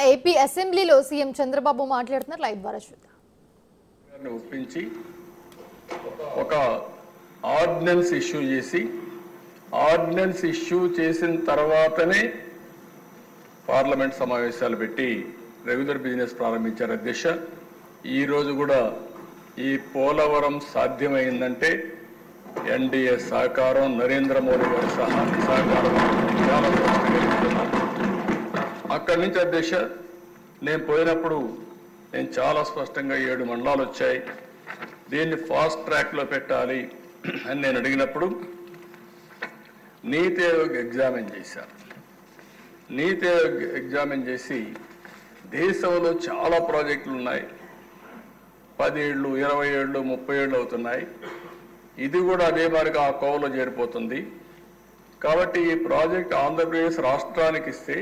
AP అసెంబ్లీలో CM Chandrababu మాట్లాడుతున్నారు. Live ద్వారా చూద్దాం. ఒప్పించి ఒక ఆర్డినెన్స్ ఇష్యూ చేసిన తర్వాతనే పార్లమెంట్ సమావేశాలు పెట్టి రెగ్యులర్ బిజినెస్ ప్రారంభించారు అధ్యక్ష. ఈ రోజు కూడా ఈ పోలవరం సాధ్యమైందంటే ఎన్డీఏ సహకారం, నరేంద్ర మోడీ గారి సహకారం చాలా స్పష్టంగా. అక్కడి నుంచి అధ్యక్ష నేను పోయినప్పుడు నేను చాలా స్పష్టంగా 7 మండలాలు వచ్చాయి, దీన్ని ఫాస్ట్ ట్రాక్లో పెట్టాలి అని నేను అడిగినప్పుడు నీతి ఆయోగ్ ఎగ్జామిన్ చేశారు. నీతి ఆయోగ్ ఎగ్జామిన్ చేసి దేశంలో చాలా ప్రాజెక్టులు ఉన్నాయి, 10 ఏళ్ళు, 20 ఏళ్ళు, 30 ఏళ్ళు అవుతున్నాయి, ఇది కూడా అదే మాదిరిగా ఆ కోవలో చేరిపోతుంది. కాబట్టి ఈ ప్రాజెక్ట్ ఆంధ్రప్రదేశ్ రాష్ట్రానికి ఇస్తే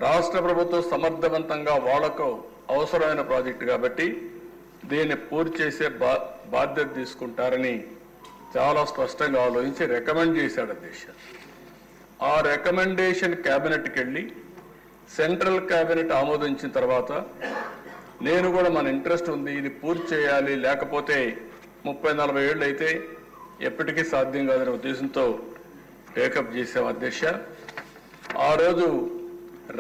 రాష్ట్ర ప్రభుత్వం సమర్థవంతంగా వాళ్లకు అవసరమైన ప్రాజెక్టు కాబట్టి దీన్ని పూర్తి చేసే బాధ్యత తీసుకుంటారని చాలా స్పష్టంగా ఆలోచించి రికమెండ్ చేశాడు అధ్యక్ష. ఆ రికమెండేషన్ క్యాబినెట్కి వెళ్ళి సెంట్రల్ క్యాబినెట్ ఆమోదించిన తర్వాత నేను కూడా మన ఇంట్రెస్ట్ ఉంది, ఇది పూర్తి చేయాలి, లేకపోతే 30-40 ఏళ్ళు అయితే ఎప్పటికీ సాధ్యం కాదనే ఉద్దేశంతో టేకప్ చేసాం అధ్యక్ష. ఆ రోజు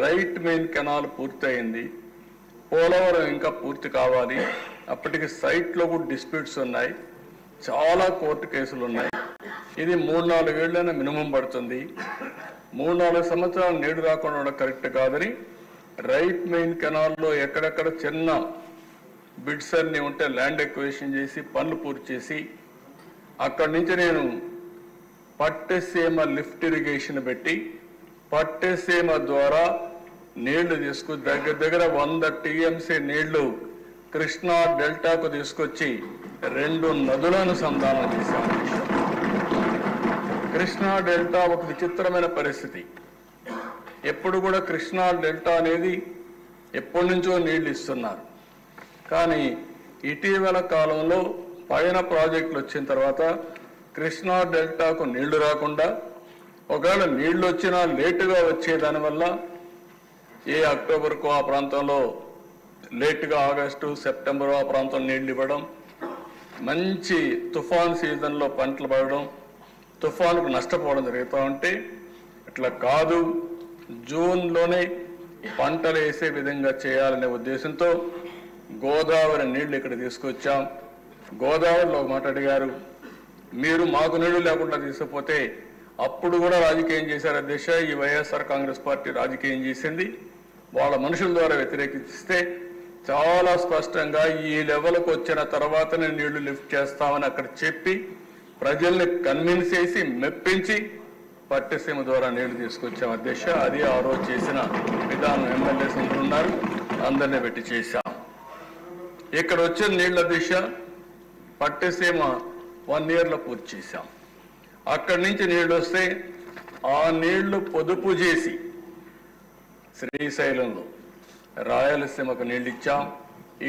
రైట్ మెయిన్ కెనాల్ పూర్తయింది, పోలవరం ఇంకా పూర్తి కావాలి, అప్పటికి సైట్లో కూడా డిస్ప్యూట్స్ ఉన్నాయి, చాలా కోర్టు కేసులు ఉన్నాయి, ఇది 3-4 ఏళ్ళైనా మినిమం పడుతుంది, 3-4 సంవత్సరాలు నీడు రాకుండా ఉండడం కరెక్ట్ కాదని రైట్ మెయిన్ కెనాల్లో ఎక్కడెక్కడ చిన్న బిడ్స్ అన్ని ఉంటే ల్యాండ్ ఎక్వేషన్ చేసి పనులు పూర్తి చేసి అక్కడి నుంచి నేను పట్టెసీమ లిఫ్ట్ ఇరిగేషన్ పెట్టి పట్టెసీమ ద్వారా నీళ్లు తీసుకు దగ్గర 100 టీఎంసీ నీళ్లు కృష్ణా డెల్టాకు తీసుకొచ్చి 2 నదులను సంధానం చేశాను. కృష్ణా డెల్టా ఒక విచిత్రమైన పరిస్థితి. ఎప్పుడు కూడా కృష్ణా డెల్టా అనేది ఎప్పటి నుంచో నీళ్లు ఇస్తున్నారు, కానీ ఇటీవల కాలంలో పైన ప్రాజెక్టులు వచ్చిన తర్వాత కృష్ణా డెల్టాకు నీళ్లు రాకుండా, ఒకవేళ నీళ్లు వచ్చినా లేటుగా వచ్చే దానివల్ల ఏ అక్టోబర్కు ఆ ప్రాంతంలో లేటుగా ఆగస్టు సెప్టెంబర్ ఆ ప్రాంతం నీళ్లు ఇవ్వడం, మంచి తుఫాన్ సీజన్లో పంటలు పడడం, తుఫానుకు నష్టపోవడం జరుగుతూ ఉంటే ఇట్లా కాదు, జూన్లోనే పంటలు వేసే విధంగా చేయాలనే ఉద్దేశంతో గోదావరి నీళ్లు ఇక్కడ తీసుకొచ్చాం. గోదావరిలో ఒక మాట అడిగారు, మీరు మాకు నీళ్లు లేకుండా తీసుకుపోతే అప్పుడు కూడా రాజకీయం చేశారు అధ్యక్ష. ఈ వైఎస్ఆర్ కాంగ్రెస్ పార్టీ రాజకీయం చేసింది, వాళ్ళ మనుషుల ద్వారా వ్యతిరేకిస్తే చాలా స్పష్టంగా ఈ లెవెల్కి వచ్చిన తర్వాతనే నీళ్లు లిఫ్ట్ చేస్తామని అక్కడ చెప్పి ప్రజల్ని కన్విన్స్ చేసి మెప్పించి పట్టెసీమ ద్వారా నీళ్లు తీసుకొచ్చాం అధ్యక్ష. అది ఆ రోజు చేసిన విధానం. ఎమ్మెల్యేస్ ఉన్నారు, అందరినీ పెట్టి చేశాం. ఇక్కడ వచ్చిన నీళ్ల దిశ పట్టెసీమ 1 ఇయర్లో పూర్తి చేశాం. అక్కడి నుంచి నీళ్లు వస్తే ఆ నీళ్లు పొదుపు చేసి శ్రీశైలంలో రాయలసీమకు నీళ్ళు ఇచ్చాం.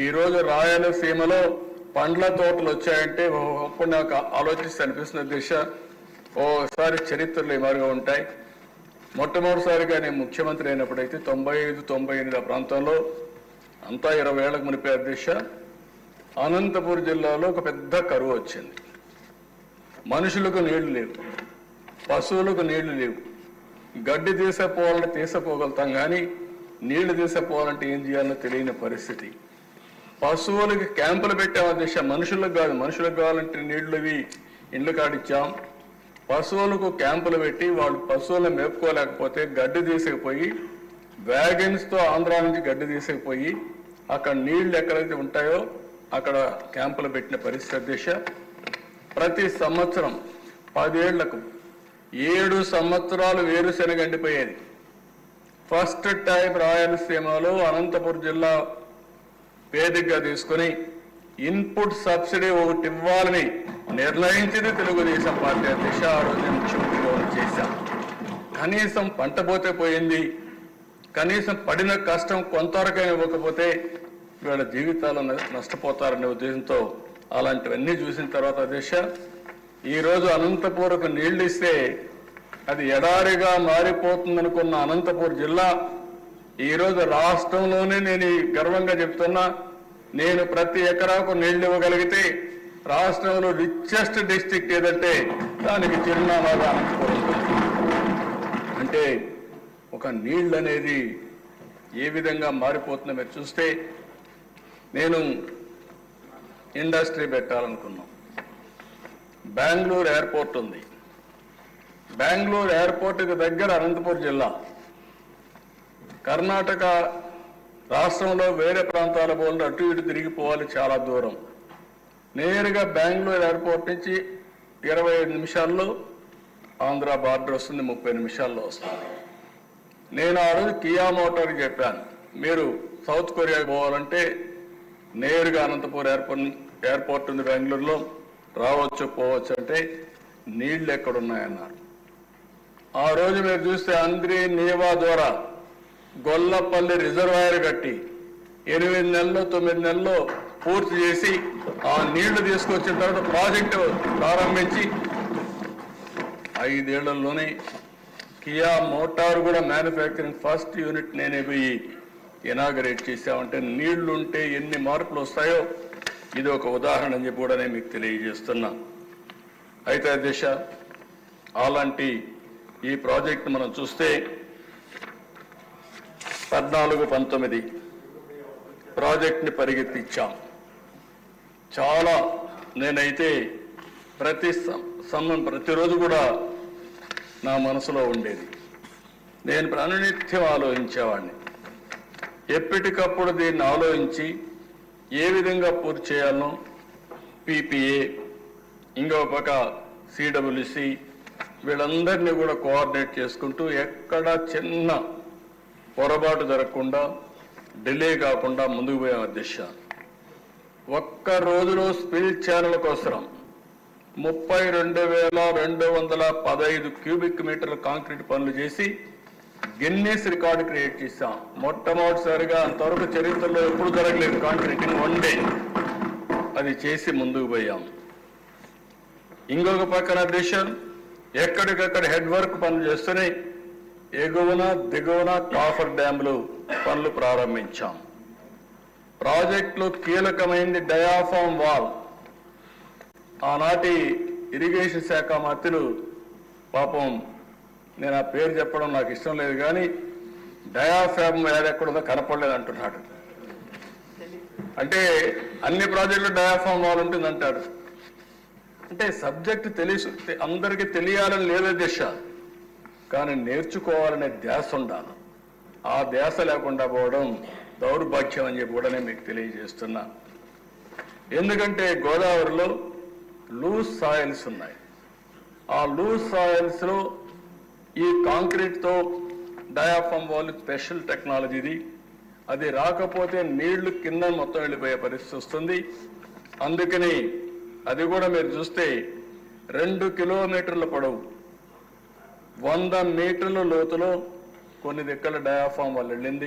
ఈరోజు రాయలసీమలో పండ్ల తోటలు వచ్చాయంటే అప్పుడు నాకు ఆలోచిస్తే అనిపిస్తున్న దిశ ఓసారి చరిత్రలు ఏమారుగా ఉంటాయి. మొట్టమొదటిసారిగా నేను ముఖ్యమంత్రి అయినప్పుడైతే 95-98 ప్రాంతంలో అంతా 20 ఏళ్లకు మునిపే అధ్యక్ష, అనంతపురం జిల్లాలో ఒక పెద్ద కరువు వచ్చింది. మనుషులకు నీళ్లు లేవు, పశువులకు నీళ్లు లేవు. గడ్డి తీసపోవాలంటే తీసపోగలుగుతాం, కానీ నీళ్లు తీసపోవాలంటే ఏం చేయాలో తెలియని పరిస్థితి. పశువులకి క్యాంపులు పెట్టాం అధ్యక్ష, మనుషులకు కాదు. మనుషులకు కావాలంటే నీళ్లు ఇండ్లు కాడిచ్చాం. పశువులకు క్యాంపులు పెట్టి వాళ్ళు పశువులను మేపుకోలేకపోతే గడ్డి తీసుకుపోయి వ్యాగన్స్తో ఆంధ్రా నుంచి గడ్డి తీసుకుపోయి అక్కడ నీళ్లు ఎక్కడైతే ఉంటాయో అక్కడ క్యాంపులు పెట్టిన పరిస్థితి అధ్యక్ష. ప్రతి సంవత్సరం 10 ఏళ్లకు 7 సంవత్సరాలు వేరుశెనగ ఎండిపోయేది. ఫస్ట్ టైం రాయలసీమలో అనంతపురం జిల్లా వేదికగా తీసుకుని ఇన్పుట్ సబ్సిడీ ఒకటి ఇవ్వాలని నిర్ణయించింది తెలుగుదేశం పార్టీ అధ్యక్ష. ఆ రోజు ముఖ్యమంత్రిగా చేశాం. కనీసం పంట పోతే పోయింది, కనీసం పడిన కష్టం కొంతవరకైనా ఇవ్వకపోతే వీళ్ళ జీవితాలు నష్టపోతారనే ఉద్దేశంతో అలాంటివన్నీ చూసిన తర్వాత అధ్యక్ష ఈరోజు అనంతపూర్కు నీళ్లు ఇస్తే అది ఎడారిగా మారిపోతుందనుకున్న అనంతపూర్ జిల్లా ఈరోజు రాష్ట్రంలోనే నేను గర్వంగా చెప్తున్నా, నేను ప్రతి ఎకరాకు నీళ్లు ఇవ్వగలిగితే రాష్ట్రంలో రిచెస్ట్ డిస్ట్రిక్ట్ ఏదంటే దానికి చిరునామాగా అనంతపురం. అంటే ఒక నీళ్ళు అనేది ఏ విధంగా మారిపోతుందో మీరు చూస్తే, నేను ఇండస్ట్రీ పెట్టాలనుకున్నాం. బెంగళూరు ఎయిర్పోర్ట్ ఉంది. బెంగళూరు ఎయిర్పోర్ట్కి దగ్గర అనంతపురం జిల్లా. కర్ణాటక రాష్ట్రంలో వేరే ప్రాంతాల పోలు అటు ఇటు తిరిగిపోవాలి, చాలా దూరం. నేరుగా బెంగళూరు ఎయిర్పోర్ట్ నుంచి 25 నిమిషాల్లో ఆంధ్ర బార్డర్ వస్తుంది, 30 నిమిషాల్లో వస్తుంది. నేను ఆ రోజు కియా మోటార్కి చెప్పాను, మీరు సౌత్ కొరియాకి పోవాలంటే నేరుగా అనంతపురం ఎయిర్పోర్ట్ ఉంది బెంగళూరులో, రావచ్చు పోవచ్చు. అంటే నీళ్లు ఎక్కడున్నాయన్నారు. ఆ రోజు మీరు చూస్తే అంద్రి నీవా ద్వారా గొల్లపల్లి రిజర్వాయర్ కట్టి 8 నెలల్లో 9 నెలల్లో పూర్తి చేసి ఆ నీళ్లు తీసుకొచ్చిన తర్వాత ప్రాజెక్టు ప్రారంభించి 5 ఏళ్లలోనే కియా మోటార్ కూడా మ్యానుఫ్యాక్చరింగ్ ఫస్ట్ యూనిట్ నేనే పోయి ఇనాగరేట్ చేశామంటే నీళ్లుంటే ఎన్ని మార్పులు వస్తాయో ఇది ఒక ఉదాహరణ అని చెప్పి కూడా నేను మీకు తెలియజేస్తున్నా. అయితే దిశ అలాంటి ఈ ప్రాజెక్ట్ మనం చూస్తే 14-19 ప్రాజెక్ట్ని పరిగెత్తించాం. చాలా నేనైతే ప్రతిరోజు కూడా నా మనసులో ఉండేది. నేను ప్రాణనిత్యం ఆలోచించేవాడిని. ఎప్పటికప్పుడు దీన్ని ఆలోచించి ఏ విధంగా పూర్తి చేయాలనో పీపీఏ, ఇంకో పక్క సిడబ్ల్యూసి వీళ్ళందరినీ కూడా కోఆర్డినేట్ చేసుకుంటూ ఎక్కడ చిన్న పొరపాటు జరగకుండా డిలే కాకుండా ముందుకు పోయే దిశ. ఒక్క రోజులో స్పిల్ ఛానల్ కోసం 32,215 క్యూబిక్ మీటర్ల కాంక్రీట్ పనులు చేసి గిన్నెస్ రికార్డు క్రియేట్ చేశాం. మొట్టమొదటిసారిగా అంతవరకు చరిత్రలో ఎప్పుడు జరగలేదు కాంక్రీటింగ్ 1 డే. అది చేసి ముందుకు పోయాం. ఇంకొక పక్కన దేశం ఎక్కడికక్కడ హెడ్ వర్క్ పనులు చేస్తూనే ఎగువన దిగువన కాఫర్ డ్యాములు పనులు ప్రారంభించాం. ప్రాజెక్టులో కీలకమైంది డయాఫామ్ వాల్. ఆనాటి ఇరిగేషన్ శాఖ మంత్రులు పాపం, నేను ఆ పేరు చెప్పడం నాకు ఇష్టం లేదు కానీ డయాఫామ్ ఎక్కడో కనపడలేదు అంటున్నాడు. అంటే అన్ని ప్రాజెక్టులు డయాఫామ్ వాల్ ఉంటుందంటాడు. అంటే సబ్జెక్టు అందరికీ తెలియాలని లేదే దిశ, కానీ నేర్చుకోవాలనే ధ్యాస ఉండాలి. ఆ ధ్యాస లేకుండా పోవడం దౌర్భాగ్యం అని చెప్పి కూడా నేను మీకు తెలియజేస్తున్నా. ఎందుకంటే గోదావరిలో లూజ్ సాయిల్స్ ఉన్నాయి. ఆ లూజ్ సాయిల్స్లో ఈ కాంక్రీట్తో డయాఫామ్ వాల్ స్పెషల్ టెక్నాలజీది. అది రాకపోతే నీళ్లు కింద మొత్తం వెళ్ళిపోయే పరిస్థితి వస్తుంది. అందుకని అది కూడా మీరు చూస్తే 2 కిలోమీటర్ల పొడవు 100 మీటర్ల లోతులో కొన్ని దిక్కల డయాఫామ్ వాల్ వెళ్ళింది.